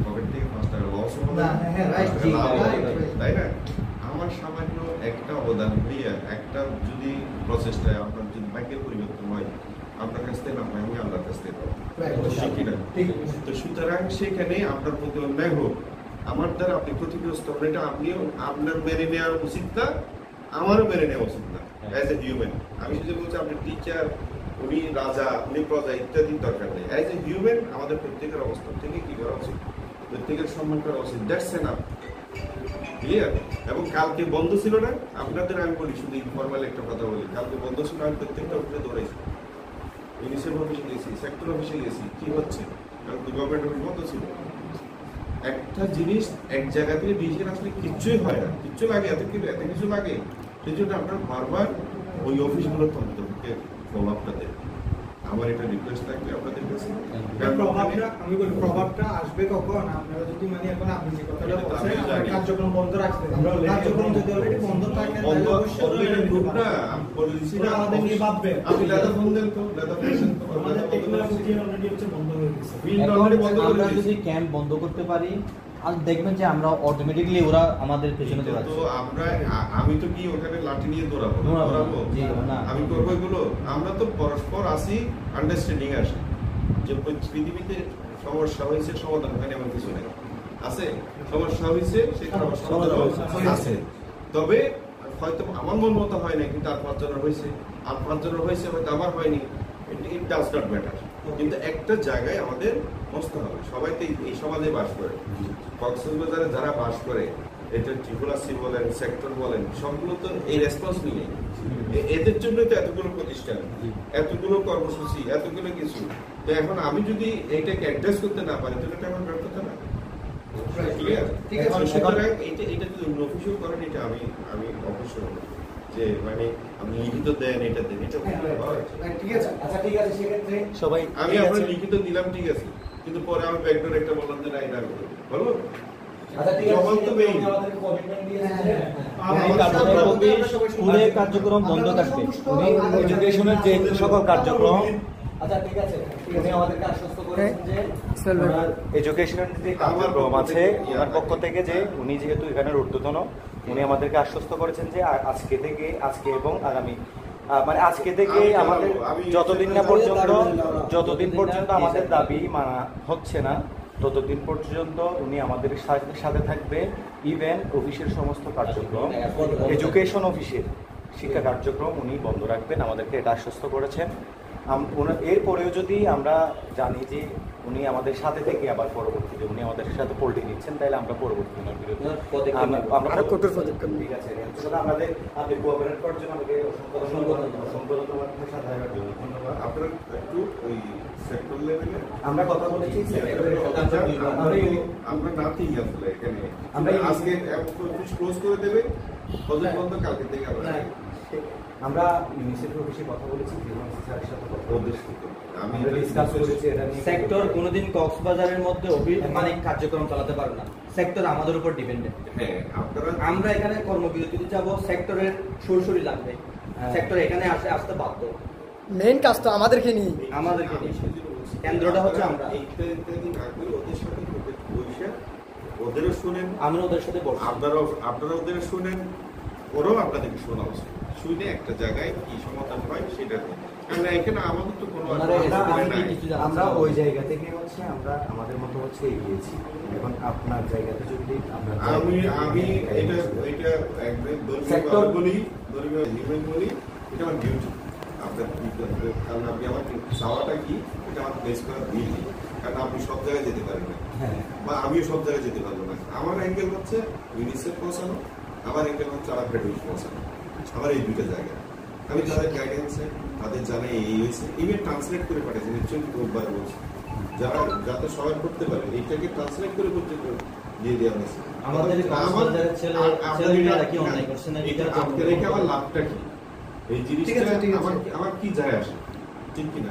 Pocket থেকে 5 টাকা loss হবে না, হ্যাঁ, রাইট, তাই না? আমার সামান্য একটা অবদান দিয়ে একটা যদি প্রচেষ্টায় আপনার যদি ভাগ্যের পরিবর্তন হয়, আপনার কাছ থেকে না হয়, আমি আল্লাহর কাছ থেকে পাবো। তো সুতরাং সেখানে আপনার প্রতি অন্যায় হোক, আমার দ্বারা আপনি ক্ষতিগ্রস্ত হন, এটা আপনিও আপনার মেনে নেওয়া উচিত না, আমারও মেনে নেওয়া উচিত না অ্যাজ এ হিউম্যান। আমি শুধু বলছি আপনি টিচার, উনি রাজা, উনি প্রজা ইত্যাদির দরকার নেই। অ্যাজ এ হিউম্যান আমাদের প্রত্যেকের অবস্থান থেকে কি করা উচিত? প্রত্যেকের সম্মান করা উচিত। That's enough. ক্লিয়ার? এবং কালকে বন্ধ ছিল না, আপনাদের আমি বলি শুধু ইনফরমাল একটা কথা বলি, কালকে বন্ধ ছিল, আমি প্রত্যেকটা অফিসে দৌড়াইছি, ইউনিসেফ অফিসে গেছি, সেক্টর অফিসে গেছি। কি হচ্ছে? কারণ গভর্নমেন্ট অফিস বন্ধ ছিল। একটা জিনিস এক জায়গা থেকে ডিসিশন আসলে কিচ্ছুই হয় না, কিচ্ছু লাগে, এত কিছু লাগে। সেই জন্য আপনার বারবার ওই অফিসগুলোর তন্ত্রকে প্রভাবটা দেবে। আমার এটা রিকোয়েস্ট থাকবে আপনাদের কাছে। আমি বলি প্রভাবটা আসবে কখন? আপনারা যদি মানে এখন আপনি যে কথাটা বলছেন, কার্যক্রম বন্ধ রাখতে, কার্যক্রম যদি অলরেডি বন্ধ থাকে তাহলে অবশ্যই গ্রুপটা আমি বলে দিছি না, আমাদের নিয়ে ভাববেন। আপনি দাদা ফোন দেন তো, দাদা ফোন তো, আমাদের টেকনোলজি অলরেডি হচ্ছে বন্ধ হয়ে গেছে। আমরা যদি ক্যাম্প বন্ধ করতে পারি, আর দেখবেন যে আমরা অটোমেটিক্যালি ওরা আমাদের পেছনে দৌড়াচ্ছে। তো আমি তো কি ওখানে লাঠি নিয়ে দৌড়াবো? আমি করবো এগুলো? আমরা তো পরস্পর আসি, আন্ডারস্ট্যান্ডিং আসি যে পৃথিবীতে সমস্যা হয়েছে, সমাধান হয়নি এমন কিছু নেই। আছে সমস্যা হয়েছে, সেটা সমাধান আছে। তবে হয়তো আমার মন মতো হয় না, কিন্তু আর 5 জনের হয়েছে, আর 5 জনের হয়েছে, হয়তো আমার হয়নি। It does not matter. কিন্তু একটা জায়গায় আমাদের বসতে হবে। সবাই তো এই সমাজে বাস করে। কক্সবাজারে যারা বাস করে, এটা ত্রিপুরাসি বলেন, সেক্টর বলেন, সবগুলো তো এই রেসপন্স নিয়ে, এদের জন্যই তো এতগুলো প্রতিষ্ঠান, এতগুলো কর্মসূচি, এতগুলো কিছু। তো এখন আমি যদি এইটাকে অ্যাড্রেস করতে না পারি, তাহলে এটা আমার ব্যর্থতা না। ক্লিয়ার? সুতরাং এটা যদি অন্য অফিসেও করেন, এটা আমি অবশ্যই যে মানে আপনি লিখিত দেন, এটা দেন, এটা ঠিক আছে। আচ্ছা ঠিক আছে, সেক্ষেত্রে সবাই আমি আপনার লিখিত দিলাম, ঠিক আছে, কিন্তু পরে আমি ব্যাকডোর একটা বললাম যে না, এটা বলবো। আচ্ছা ঠিক আছে, জবাব তো নেই। আমাদের কমিটমেন্ট দিয়েছে। পুরো কার্যক্রম বন্ধ থাকবে। এডুকেশনের যে সকল কার্যক্রম, আচ্ছা ঠিক আছে, উনি আমাদেরকে আশ্বস্ত করেছেন যে এডুকেশনের যে কার্যক্রম আছে ওনার পক্ষ থেকে, যে উনি যেহেতু এখানে ঊর্ধ্বতন, উনি আমাদেরকে আশ্বস্ত করেছেন যে আজকে এবং আগামী মানে আজকে থেকে আমাদের যতদিন পর্যন্ত আমাদের দাবি মানা হচ্ছে না, ততদিন পর্যন্ত উনি আমাদের সাথে থাকবে। ইভেন অফিসের সমস্ত কার্যক্রম, এডুকেশন অফিসের শিক্ষা কার্যক্রম উনি বন্ধ রাখবেন, আমাদেরকে এটা আশ্বস্ত করেছেন। এরপরেও যদি আমরা জানি যে উনি আমাদের সাথে থেকে আবার পরবর্তীতে উনি আমাদের সাথে পোল্টি নিচ্ছেন, তাহলে আমরা পরবর্তী ঠিক আছে। আমাদের আপনি কোঅপারেট করার জন্য আমাকে অসংখ্য ধন্যবাদ। আপনার একটু ওই সেক্টর লেভেলে আমরা কথা বলেছি, আমরা নাতেই আসলে এখানে আমরা আজকে ক্লোজ করে দেবে, বন্ধ কালকে থেকে আমরা ইউনিসেফের অফিসে কথা বলেছি, স্যারের সাথে কথা বলেছি, আমি ডিসকাস করেছি এটা নিয়ে। সেক্টর কোনোদিন কক্সবাজারের মধ্যে মানে কার্যক্রম চালাতে পারবে না, সেক্টর আমাদের উপর ডিপেন্ডেন্ট। হ্যাঁ, আমরা এখানে কর্মবিরতিতে যাব, সেক্টরের সরসরি লাগবে, সেক্টর এখানে আসতে বাধ্য। মেইন কাজ তো আমাদেরকে নিয়ে, কেন্দ্রটা হচ্ছে আমরা। ওদের সাথে ওদেরও শুনেন, আমরা ওদের সাথে বলবো, আপনারা ওদের শুনেন, ওরাও আপনাদেরকে শোনা উচিত। শুনে একটা জায়গায় কি সমাধান হয় সেটা, এখানে আমাদের তো কোনো আমরা ওই জায়গা থেকে হচ্ছে আমরা আমাদের মতো হচ্ছে এগিয়েছি। এখন আপনার জায়গাতে যদি আমি এটা একদম বলি, বলি এটা আমার ডিউটি। আপনার কারণ আপনি আমার চাওয়াটা কি, এটা আমার প্লেস করা ডিউটি। কারণ আপনি সব জায়গায় যেতে পারেন না, বা আমিও সব জায়গায় যেতে পারবো না। আমার অ্যাঙ্গেল হচ্ছে ইউনিসেফ পৌঁছানো, আমার অ্যাঙ্গেল হচ্ছে আমার ফেডারেল পৌঁছানো। আমার এই দুইটা জায়গা আমি তাদের গাইডেন্সে, তাদের জানে এই হয়েছে, ইভেন ট্রান্সলেট করে পাঠিয়েছি, নিশ্চয়ই রোববার বলছি, যাতে সবাই করতে পারে, এইটাকে ট্রান্সলেট করে পর্যন্ত দিয়ে দেওয়া হয়েছে। আমার লাভটা কি, এই জিনিসটা আমার কি যায় আসে, ঠিক কিনা?